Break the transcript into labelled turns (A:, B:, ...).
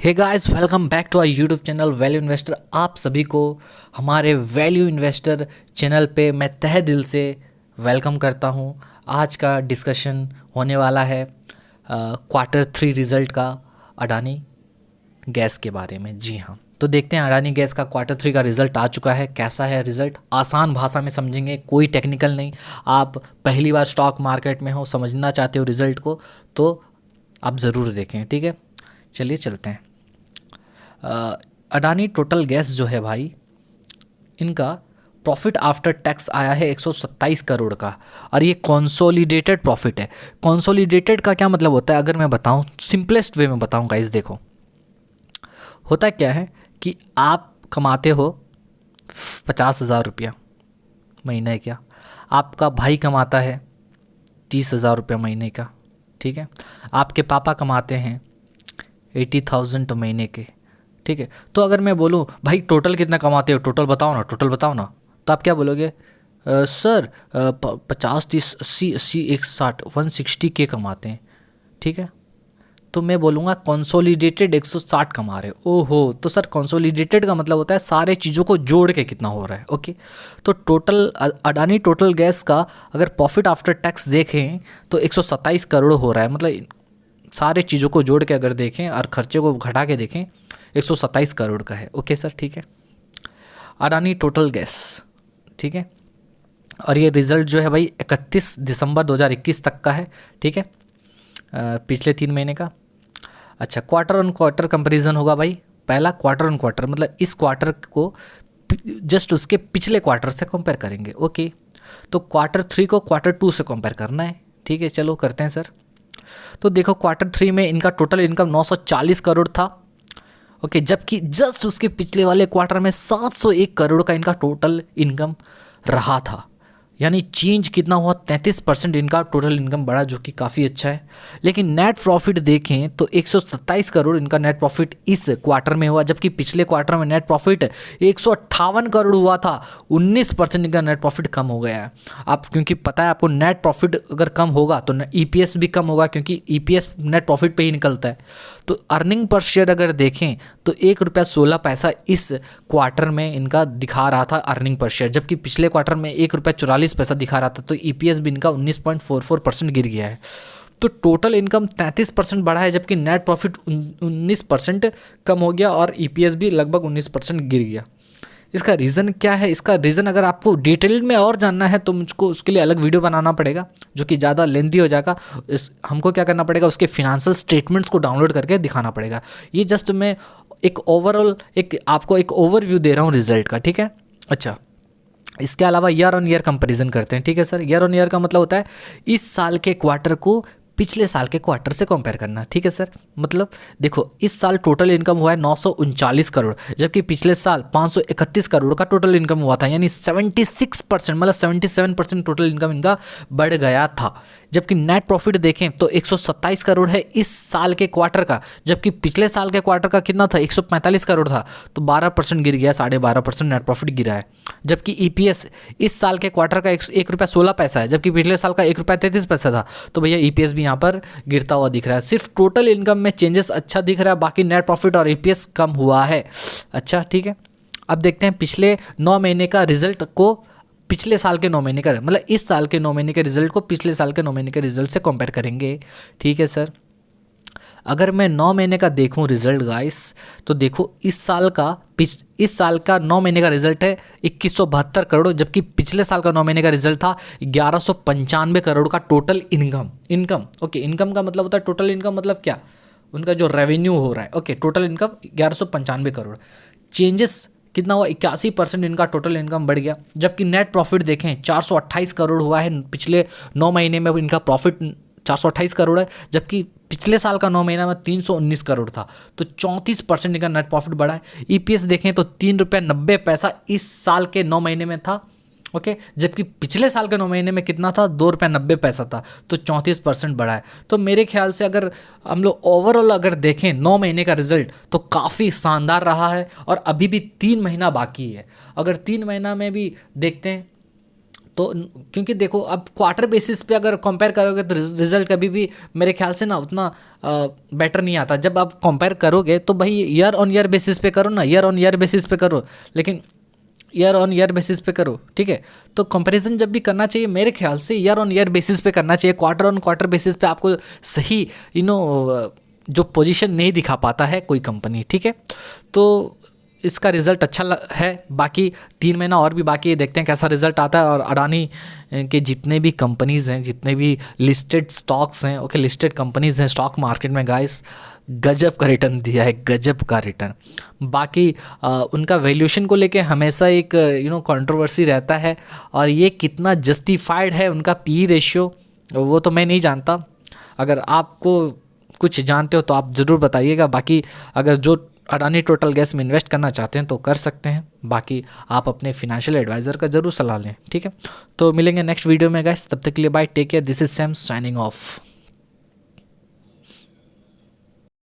A: Hey guys, welcome back to our YouTube channel value investor. आप सभी को हमारे वैल्यू इन्वेस्टर चैनल पे मैं तहे दिल से वेलकम करता हूं। आज का डिस्कशन होने वाला है क्वार्टर 3 रिज़ल्ट का अडानी गैस के बारे में। जी हाँ, तो देखते हैं अडानी गैस का क्वार्टर 3 का रिज़ल्ट आ चुका है। कैसा है रिज़ल्ट, आसान भाषा में समझेंगे, कोई टेक्निकल नहीं। आप पहली बार स्टॉक मार्केट में हो, समझना चाहते हो रिज़ल्ट को, तो आप ज़रूर देखें। ठीक है, चलिए चलते हैं। अडानी टोटल गैस जो है भाई, इनका प्रॉफिट आफ्टर टैक्स आया है 127 करोड़ का, और ये कंसोलिडेटेड प्रॉफिट है। कंसोलिडेटेड का क्या मतलब होता है, अगर मैं बताऊं, सिंपलेस्ट वे में बताऊं गाइस, देखो होता क्या है कि आप कमाते हो 50,000 रुपया महीने का, आपका भाई कमाता है 30,000 रुपया महीने का, ठीक है, आपके पापा कमाते हैं 80,000 महीने के, ठीक है। तो अगर मैं बोलूँ भाई टोटल कितना कमाते हो, टोटल बताओ ना, टोटल बताओ ना, तो आप क्या बोलोगे? सर 50 30 80 80 160 160 के कमाते हैं, ठीक है। तो मैं बोलूँगा कंसोलिडेटेड 160 कमा रहे हो। ओहो, तो सर कंसोलिडेटेड का मतलब होता है सारे चीज़ों को जोड़ के कितना हो रहा है। ओके, तो टोटल अडानी टोटल गैस का अगर प्रॉफिट आफ्टर टैक्स देखें तो 127 करोड़ हो रहा है। मतलब सारे चीज़ों को जोड़ के अगर देखें और खर्चे को घटा के देखें 127 करोड़ का है। ओके सर, ठीक है, अडानी टोटल गैस, ठीक है। और ये रिज़ल्ट जो है भाई 31 दिसंबर 2021 तक का है, ठीक है, पिछले 3 महीने का। अच्छा, क्वार्टर ऑन क्वार्टर कंपैरिजन होगा भाई। पहला क्वार्टर ऑन क्वार्टर मतलब इस क्वार्टर को जस्ट उसके पिछले क्वार्टर से कंपेयर करेंगे। ओके, तो क्वार्टर 3 को क्वार्टर 2 से कंपेयर करना है, ठीक है। चलो करते हैं सर। तो देखो क्वार्टर 3 में इनका टोटल इनकम 940 करोड़ था। ओके, जबकि जस्ट उसके पिछले वाले क्वार्टर में 701 करोड़ का इनका टोटल इनकम रहा था। यानी चेंज कितना हुआ, 33% इनका टोटल इनकम बढ़ा, जो कि काफ़ी अच्छा है। लेकिन नेट प्रॉफिट देखें तो 127 करोड़ इनका नेट प्रॉफिट इस क्वार्टर में हुआ, जबकि पिछले क्वार्टर में नेट प्रॉफिट 158 करोड़ हुआ था। 19% इनका नेट प्रॉफिट कम हो गया है। आप क्योंकि पता है आपको, नेट प्रॉफिट अगर कम होगा तो ईपीएस भी कम होगा, क्योंकि ईपीएस नेट प्रॉफिट पे ही निकलता है। तो अर्निंग पर शेयर अगर देखें तो 1 रुपया 16 पैसा इस क्वार्टर में इनका दिखा रहा था अर्निंग पर शेयर, जबकि पिछले क्वार्टर में 1 रुपया 44 पैसा दिखा रहा था। तो ईपीएस भी इनका 19.44% गिर गया है। तो टोटल इनकम 33% बढ़ा है, जबकि नेट प्रॉफिट 19% कम हो गया, और ईपीएस भी लगभग 19% गिर गया। इसका रीज़न क्या है? इसका रीज़न अगर आपको डिटेल में और जानना है तो मुझको उसके लिए अलग वीडियो बनाना पड़ेगा, जो कि ज़्यादा लेंथी हो जाएगा। हमको क्या करना पड़ेगा, उसके फिनेंशियल स्टेटमेंट्स को डाउनलोड करके दिखाना पड़ेगा। ये जस्ट मैं एक ओवरऑल आपको एक ओवरव्यू दे रहा हूँ रिजल्ट का, ठीक है। अच्छा, इसके अलावा ईयर ऑन ईयर कंपैरिजन करते हैं, ठीक है सर। ईयर ऑन ईयर का मतलब होता है इस साल के क्वार्टर को पिछले साल के क्वार्टर से कंपेयर करना, ठीक है सर। मतलब देखो, इस साल टोटल इनकम हुआ है 939 करोड़, जबकि पिछले साल 531 करोड़ का टोटल इनकम हुआ था। यानी 76% मतलब 77% टोटल इनकम इनका बढ़ गया था। जबकि नेट प्रॉफिट देखें तो 127 करोड़ है इस साल के क्वार्टर का, जबकि पिछले साल के क्वार्टर का कितना था, 145 करोड़ था। तो 12% गिर गया, 12.5% नेट प्रॉफिट गिरा है। जबकि ईपीएस इस साल के क्वार्टर का 1 रुपया 16 पैसा है, जबकि पिछले साल का 1 रुपया 33 पैसा था। तो भैया ईपीएस भी यहाँ पर गिरता हुआ दिख रहा है। सिर्फ टोटल इनकम में चेंजेस अच्छा दिख रहा है, बाकी नेट प्रॉफिट और ईपीएस कम हुआ है। अच्छा, ठीक है। अब देखते हैं पिछले 9 महीने का रिजल्ट को पिछले साल के 9 महीने का, मतलब इस साल के 9 महीने के रिजल्ट को पिछले साल के 9 महीने के रिजल्ट से कंपेयर करेंगे, ठीक है सर। अगर मैं 9 महीने का देखूं रिजल्ट गाइस, तो देखो इस साल का 9 महीने का रिजल्ट है 2172 करोड़, जबकि पिछले साल का 9 महीने का रिजल्ट था 1195 करोड़ का टोटल इनकम। ओके, इनकम का मतलब होता है टोटल इनकम, मतलब क्या, उनका जो रेवेन्यू हो रहा है। Okay, total income 1195 crore. Changes कितना हुआ, 81% इनका टोटल इनकम बढ़ गया। जबकि नेट प्रॉफिट देखें 428 करोड़ हुआ है पिछले 9 महीने में, इनका प्रॉफिट 428 करोड़ है, जबकि पिछले साल का 9 महीना में 319 करोड़ था। तो 34% इनका नेट प्रॉफिट बढ़ा है। ईपीएस देखें तो 3 रुपया 90 पैसा इस साल के 9 महीने में था। ओके, जबकि पिछले साल के 9 महीने में कितना था, 2 रुपया 90 पैसा था। तो 34% बढ़ा है। तो मेरे ख्याल से अगर हम लोग ओवरऑल अगर देखें 9 महीने का रिजल्ट तो काफ़ी शानदार रहा है, और अभी भी 3 महीना बाकी है। अगर 3 महीना में भी देखते हैं तो क्योंकि देखो अब क्वार्टर बेसिस पे अगर कंपेयर करोगे तो रिजल्ट कभी भी मेरे ख्याल से ना उतना बेटर नहीं आता। जब आप कंपेयर करोगे तो भाई ईयर ऑन ईयर बेसिस पे करो ना, ईयर ऑन ईयर बेसिस पे करो, लेकिन ईयर ऑन ईयर बेसिस पे करो, ठीक है। तो कंपैरिजन जब भी करना चाहिए मेरे ख्याल से ईयर ऑन ईयर बेसिस पे करना चाहिए। क्वार्टर ऑन क्वार्टर बेसिस पे आपको सही जो पोजीशन नहीं दिखा पाता है कोई कंपनी, ठीक है। तो इसका रिज़ल्ट अच्छा है। बाकी 3 महीना और भी बाकी है, देखते हैं कैसा रिज़ल्ट आता है। और अडानी के जितने भी कंपनीज़ हैं, जितने भी लिस्टेड स्टॉक्स हैं, ओके, लिस्टेड कंपनीज़ हैं स्टॉक मार्केट में गाइस, गजब का रिटर्न दिया है, गजब का रिटर्न। बाकी उनका वैल्यूएशन को लेके हमेशा एक कंट्रोवर्सी रहता है, और ये कितना जस्टिफाइड है उनका पी रेशियो वो तो मैं नहीं जानता। अगर आपको कुछ जानते हो तो आप ज़रूर बताइएगा। बाकी अगर जो अडानी टोटल गैस में इन्वेस्ट करना चाहते हैं तो कर सकते हैं। बाकी आप अपने फिनेंशियल एडवाइज़र का ज़रूर सलाह लें, ठीक है। तो मिलेंगे नेक्स्ट वीडियो में गाइस, तब तक के लिए bye, take care, this is Sam signing of.